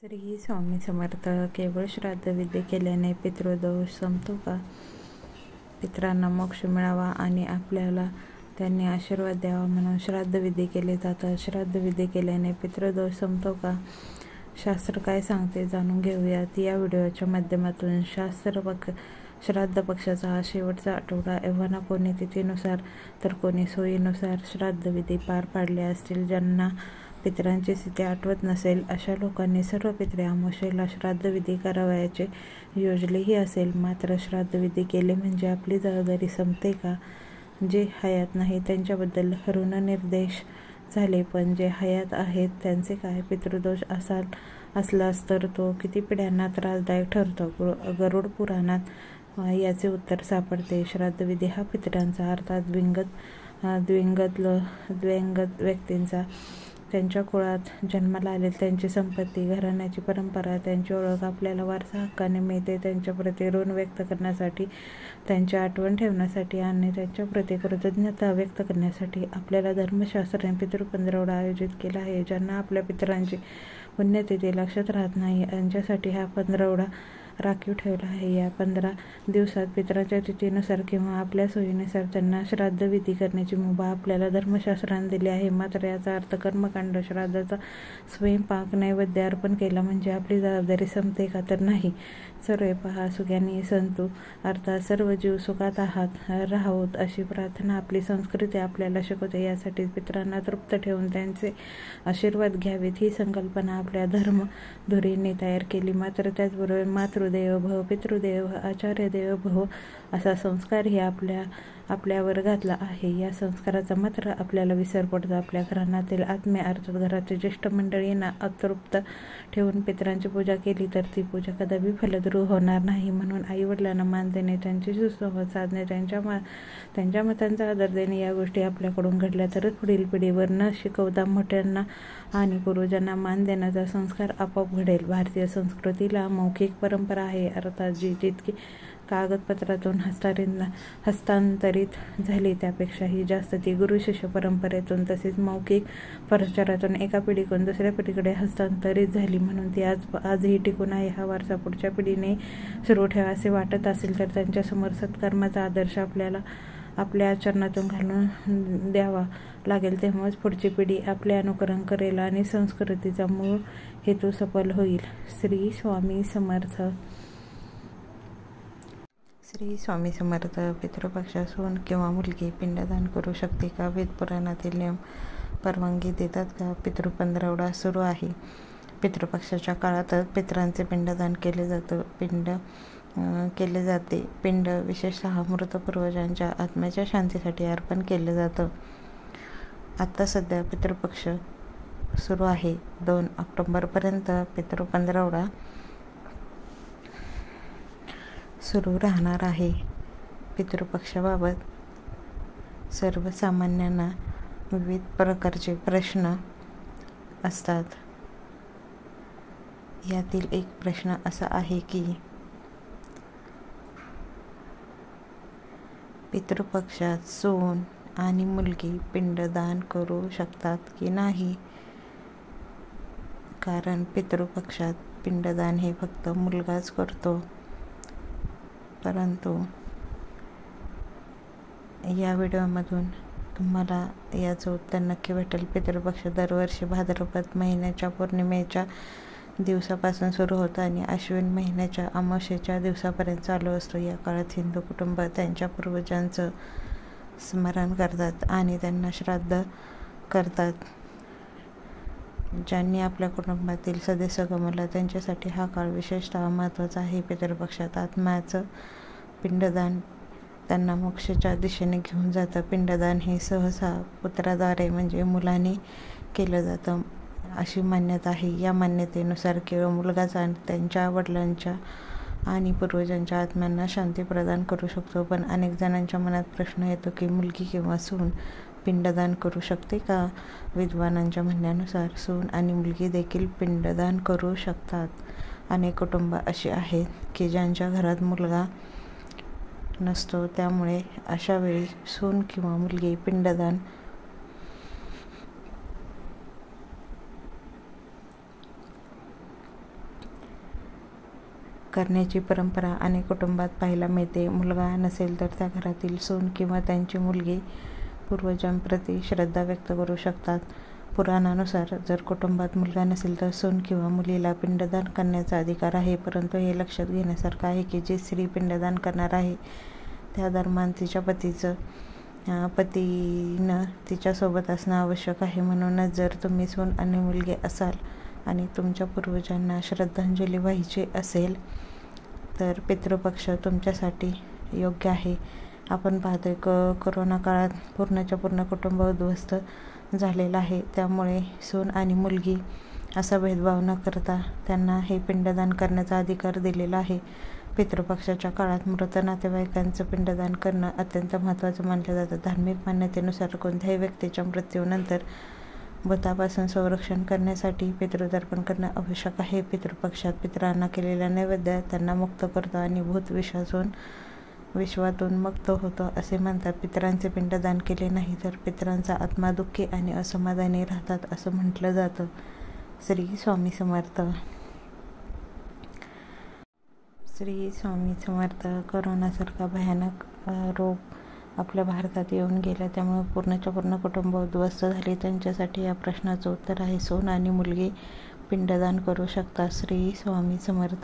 श्री स्वामी समर्थ. केवळ श्राद्धविधी केल्याने पितृदोष संपतो का? पितरांना मोक्ष मिळावा आणि आपल्याला त्यांनी आशीर्वाद द्यावा म्हणून श्राद्धविधी केले जातात. श्राद्धविधी केल्याने पितृदोष संपतो का? शास्त्र काय सांगते जाणून घेऊयात या व्हिडिओच्या माध्यमातून. श्राद्ध पक्षाचा हा शेवटचा आठवडा. एव्हाना कोणी तिथीनुसार तर कोणी सोयीनुसार श्राद्धविधी पार पाडले असतील. ज्यांना पितरांची स्थिती आठवत नसेल अशा लोकांनी सर्व पितरे अमावास्येला श्राद्धविधी करावयाचे योजलेही असेल. मात्र श्राद्धविधी केले म्हणजे आपली जबाबदारी संपते का? जे हयात नाही त्यांच्याबद्दल ऋणनिर्देश झाले, पण जे हयात आहेत त्यांचे काय? पितृदोष असलाच तर तो किती पिढ्यांना त्रासदायक ठरतो. गरुड पुराणात याचे उत्तर सापडते. श्राद्धविधी हा पितरांचा अर्थात दिवंगत व्यक्तींचा, त्यांच्या कुळात जन्माला आलेली त्यांची संपत्ती, घराण्याची परंपरा, त्यांची ओळख आपल्याला वारसा हक्काने मिळते. त्यांच्याप्रती ऋण व्यक्त करण्यासाठी, त्यांची आठवण ठेवण्यासाठी आणि त्यांच्याप्रती कृतज्ञता व्यक्त करण्यासाठी आपल्याला धर्मशास्त्राने पितृपंधरवडा आयोजित केला आहे. ज्यांना आपल्या पितरांची पुण्यतिथी लक्षात राहत नाही यांच्यासाठी हा पंधरवडा राखीव ठेवला आहे. या 15 दिवसात पितरांच्या तिथीनुसार किंवा आपल्या सोयीनुसार त्यांना श्राद्धविधी करण्याची मुभा आपल्याला धर्मशास्त्राने दिली आहे. मात्र याचा अर्थ कर्मकांड, श्राद्धाचा स्वयंपाक, नैवेद्य अर्पण केला म्हणजे आपली जबाबदारी संपते का? तर नाही. सर्वे पहा सुख्यानी संतु, अर्थात सर्व जीव सुखात राहावोत अशी प्रार्थना आपली संस्कृती आपल्याला शिकवते. यासाठी पितरांना तृप्त ठेवून त्यांचे आशीर्वाद घ्यावेत ही संकल्पना आपल्या धर्मधुरींनी तयार केली. मात्र त्याचबरोबर मातृदेवो भव, पितृदेवो भव, आचार्य देवो भव असा संस्कारही आपल्यावर घातला आहे. या संस्काराचा मात्र आपल्याला विसर पडतो. आपल्या घराण्यातील आत्मे अर्थात घरातील ज्येष्ठ मंडळींना अतृप्त ठेवून पितरांची पूजा केली तर ती पूजा कदापि फलद्रूप होणार नाही. म्हणून आईवडिलांना मान देणे, त्यांच्याशी सुसंवाद साधणे, त्यांच्या मतांचा आदर देणे या गोष्टी आपल्याकडून घडल्या तरच पुढील पिढीवर न शिकवता मोठ्यांना आणि पूर्वजांना मान देण्याचा संस्कार आपोआप घडेल. भारतीय संस्कृतीला मौखिक परंपरा आहे, अर्थात जी जितकी कागदपत्रातून हस्तांतरित झाली त्यापेक्षाही जास्त ती गुरु-शिष्य परंपरेतून तसेच मौखिक प्रचारातून एका पिढीकडून दुसऱ्या पिढीकडे हस्तांतरित झाली. म्हणून ती आजही टिकून आहे. हा वारसा पुढच्या पिढीने सुरू ठेवा असे वाटत असेल तर त्यांच्यासमोर सत्कर्माचा आदर्श आपल्या आचरणातून घालून द्यावा लागेल. तेव्हाच पुढची पिढी आपले अनुकरण करेल आणि संस्कृतीचा मूळ हेतू सफल होईल. श्री स्वामी समर्थ. श्री स्वामी समर्थ. पितृपक्षात सून किंवा मुलगी पिंडदान करू शकते का? वेद पुराणातील नियम परवानगी देतात का? पितृपंधरवडा सुरू आहे. पितृपक्षाच्या काळातच पितरांचे पिंडदान केले जाते. पिंड विशेषतः मृत पूर्वजांच्या आत्म्याच्या शांतीसाठी अर्पण केले जातं. आता सध्या पितृपक्ष सुरू आहे. 2 ऑक्टोबरपर्यंत पितृपंधरवडा सुरू राहणार आहे. पितृपक्षाबाबत सर्वसामान्यांना विविध प्रकारचे प्रश्न असतात. यातील एक प्रश्न असा आहे की पितृपक्षात सून आणि मुलगी पिंडदान करू शकतात की नाही? कारण पितृपक्षात पिंडदान हे फक्त मुलगाच करतो. परंतु या व्हिडिओमधून तुम्हाला याचं उत्तर नक्की भेटेल. पितृपक्ष दरवर्षी भाद्रपद महिन्याच्या पौर्णिमेच्या दिवसापासून सुरू होतं आणि अश्विन महिन्याच्या अमावास्येच्या दिवसापर्यंत चालू असतो. या काळात हिंदू कुटुंब त्यांच्या पूर्वजांचं स्मरण करतात आणि त्यांना श्राद्ध करतात. ज्यांनी आपल्या कुटुंबातील सदस्य गमावला त्यांच्यासाठी हा काळ विशेषतः महत्त्वाचा आहे. पितृपक्षात आत्म्याचं पिंडदान त्यांना मोक्षाच्या दिशेने घेऊन जातं. पिंडदान हे सहसा पुत्राद्वारे म्हणजे मुलाने केलं जातं अशी मान्यता आहे. या मान्यतेनुसार केवळ मुलगाच त्यांच्या वडिलांच्या आणि पूर्वजांच्या आत्म्यांना शांती प्रदान करू शकतो. पण अनेक जणांच्या मनात प्रश्न येतो की मुलगी किंवा सून पिंडदान करू शकते का? विद्वानांच्या म्हणण्यानुसार सून आणि मुलगी देखील पिंडदान करू शकतात. अनेक कुटुंब अशी आहेत की ज्यांच्या घरात मुलगा नसतो, त्यामुळे अशा वेळी सून किंवा मुलगी पिंडदान करण्याची परंपरा अनेक कुटुंबात पाहायला मिळते. मुलगा नसेल तर त्या घरातील सून किंवा त्यांची मुलगी पूर्वजांप्रती श्रद्धा व्यक्त करू शकतात. पुराणानुसार जर कुटुंबात मुलगा नसेल तर सून किंवा मुलीला पिंडदान करण्याचा अधिकार आहे. परंतु हे लक्षात घेण्यासारखं आहे की जी स्त्री पिंडदान करणार आहे त्या दरम्यान तिच्या पतीनं तिच्यासोबत असणं आवश्यक आहे. म्हणूनच जर तुम्ही सून आणि मुलगी असाल आणि तुमच्या पूर्वजांना श्रद्धांजली वाहायची असेल तर पितृपक्ष तुमच्यासाठी योग्य आहे. आपण पाहतोय कोरोना काळात पूर्णच्या पूर्ण कुटुंब उद्ध्वस्त झालेलं आहे. त्यामुळे सून आणि मुलगी असा भेदभाव न करता त्यांना हे पिंडदान करण्याचा अधिकार दिलेला आहे. पितृपक्षाच्या काळात मृत नातेवाईकांचं पिंडदान करणं अत्यंत महत्त्वाचं मानलं जातं. धार्मिक मान्यतेनुसार कोणत्याही व्यक्तीच्या मृत्यूनंतर भूतापासून संरक्षण करण्यासाठी पितृतर्पण करणं आवश्यक आहे. पितृपक्षात पितरांना केलेला नैवेद्य त्यांना मुक्त करतो आणि भूत विश्वातून मुक्त होतो असे म्हणतात. पितरांचे पिंडदान केले नाही तर पितरांचा आत्मा दुःखी आणि असमाधानी राहतात असं म्हटलं जातं. श्री स्वामी समर्थ. श्री स्वामी समर्थ. कोरोनासारखा भयानक रोग आपल्या भारतात येऊन गेला त्यामुळे पूर्णच्या पूर्ण कुटुंब उद्ध्वस्त झाले. त्यांच्यासाठी या प्रश्नाचं उत्तर आहे सून आणि मुलगी पिंडदान करू शकतात. श्री स्वामी समर्थ.